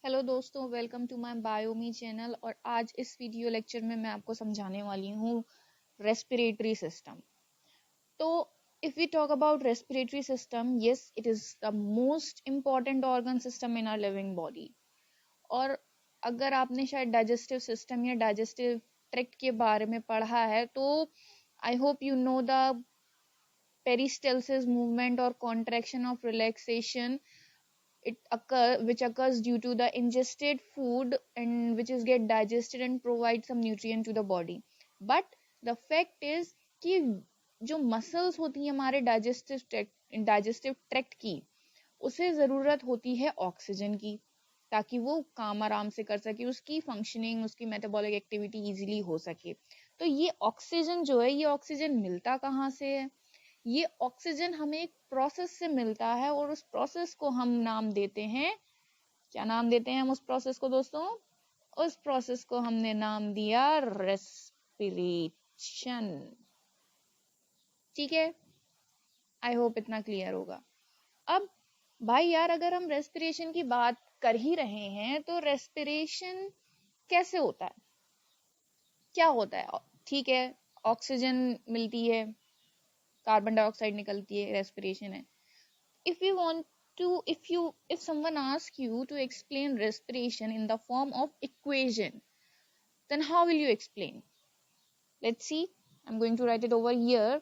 Hello दोस्तों, welcome to my बायोमी channel. और आज इस वीडियो लेक्चर में मैं आपको समझाने वाली हूँ रेस्पिरेटरी सिस्टम। तो if we talk about respiratory system, yes it is the most important organ system in our living body. और अगर आपने शायद डाइजेस्टिव सिस्टम या डाइजेस्टिव ट्रैक्ट के बारे में पढ़ा है तो I hope you know the peristalsis movement और contraction of relaxation which occurs due to the ingested food and which is get digested and provide some nutrient to the body. But the fact is कि जो muscles होती हैं हमारे digestive tract की, उसे ज़रूरत होती है ऑक्सीजन की, ताकि वो काम आराम से कर सके, उसकी फंक्शनिंग, उसकी मेटाबॉलिक एक्टिविटी इजीली हो सके। तो ये ऑक्सीजन जो है, ये ऑक्सीजन मिलता कहाँ से है? ये ऑक्सीजन हमें एक प्रोसेस से मिलता है और उस प्रोसेस को हम नाम देते हैं, क्या नाम देते हैं हम उस प्रोसेस को दोस्तों? उस प्रोसेस को हमने नाम दिया रेस्पिरेशन। ठीक है, आई होप इतना क्लियर होगा। अब भाई यार, अगर हम रेस्पिरेशन की बात कर ही रहे हैं तो रेस्पिरेशन कैसे होता है, क्या होता है? ठीक है, ऑक्सीजन मिलती है, कार्बन डाइऑक्साइड निकलती है, रेस्पिरेशन है। if you want to if someone asks you to explain respiration in the form of equation, then how will you explain? Let's see, I'm going to write it over here.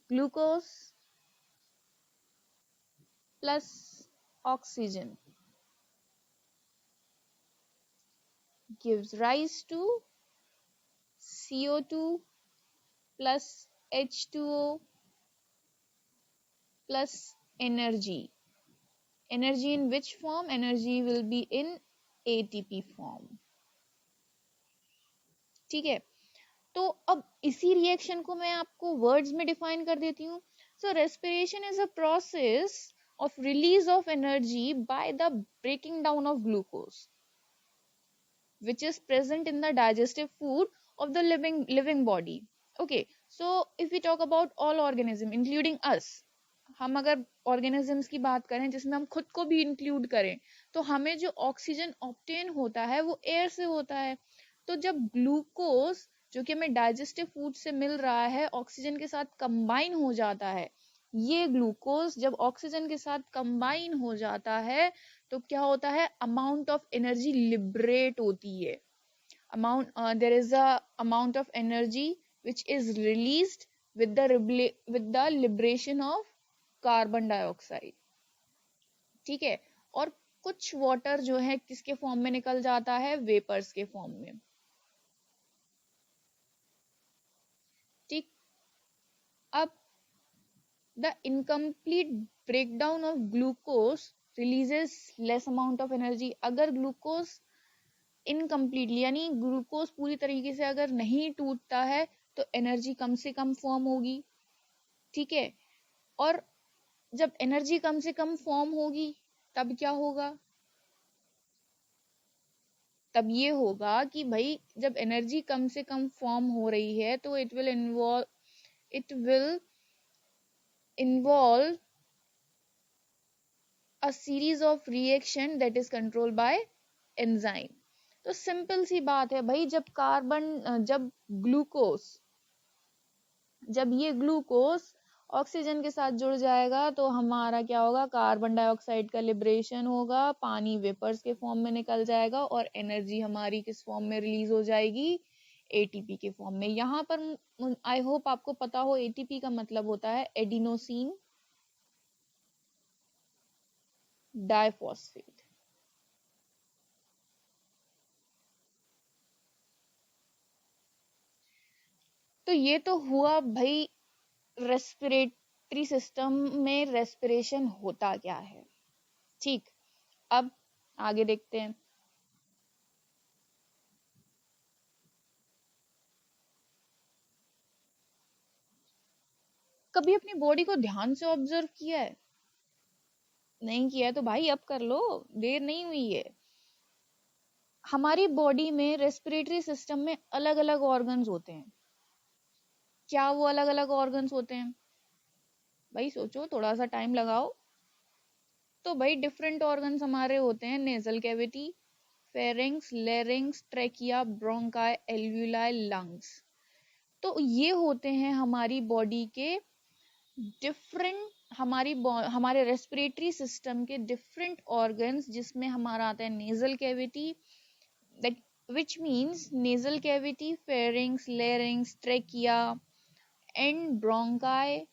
Glucose plus oxygen gives rise to CO2 plus H2O plus energy. Energy in which form? Energy will be in ATP form. ठीक है, तो अब इसी reaction को मैं आपको words में define कर देती हूँ। So respiration is a process of release of energy by the breaking down of glucose, which is present in the digestive food of the living body. Okay, so if we talk about all organism including us, हम अगर organisms की बात करें जिसमें हम खुद को भी इंक्लूड करें, तो हमें जो ऑक्सीजन ऑब्टेन होता है वो एयर से होता है। तो जब ग्लूकोज जो कि हमें डाइजेस्टिव फूड से मिल रहा है ऑक्सीजन के साथ कंबाइन हो जाता है, ये ग्लूकोज जब ऑक्सीजन के साथ कंबाइन हो जाता है तो क्या होता है? अमाउंट ऑफ एनर्जी लिबरेट होती है। Amount there is a amount of energy which is released with the liberation of carbon dioxide. ठीक है, और कुछ वाटर जो है किसके फॉर्म में निकल जाता है? वेपर्स के फॉर्म में। ठीक, अब the incomplete breakdown of glucose releases less amount of energy। अगर ग्लूकोज इनकम्प्लीटली यानी ग्लूकोज पूरी तरीके से अगर नहीं टूटता है तो एनर्जी कम से कम फॉर्म होगी। ठीक है, और जब एनर्जी कम से कम फॉर्म होगी तब क्या होगा? तब ये होगा कि भाई जब एनर्जी कम से कम फॉर्म हो रही है तो it will involve a series of reaction that is controlled by enzyme। तो सिंपल सी बात है भाई, जब ये ग्लूकोज ऑक्सीजन के साथ जुड़ जाएगा तो हमारा क्या होगा? कार्बन डाइऑक्साइड का लिबरेशन होगा, पानी वेपर्स के फॉर्म में निकल जाएगा और एनर्जी हमारी किस फॉर्म में रिलीज हो जाएगी? एटीपी के फॉर्म में। यहाँ पर आई होप आपको पता हो एटीपी का मतलब होता है एडिनोसिन डाइफॉस्फेट। तो ये तो हुआ भाई रेस्पिरेटरी सिस्टम में रेस्पिरेशन होता क्या है। ठीक, अब आगे देखते हैं। कभी अपनी बॉडी को ध्यान से ऑब्जर्व किया है? नहीं किया है तो भाई अब कर लो, देर नहीं हुई है। हमारी बॉडी में रेस्पिरेटरी सिस्टम में अलग अलग ऑर्गन्स होते हैं। क्या वो अलग अलग ऑर्गन्स होते हैं? भाई सोचो, थोड़ा सा टाइम लगाओ। तो भाई डिफरेंट ऑर्गन्स हमारे होते हैं, nasal cavity, pharynx, larynx, trachea, bronchi, alveoli, lungs. तो ये होते हैं हमारी बॉडी के डिफरेंट, हमारे रेस्पिरेटरी सिस्टम के डिफरेंट ऑर्गन्स, जिसमें हमारा आता है nasal cavity, that which means nasal cavity, pharynx, larynx, trachea, and bronchi.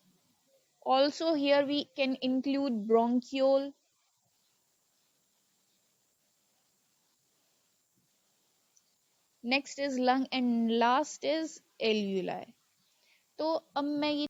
Also here we can include bronchiole. Next is lung and last is alveoli. तो अब मैं ये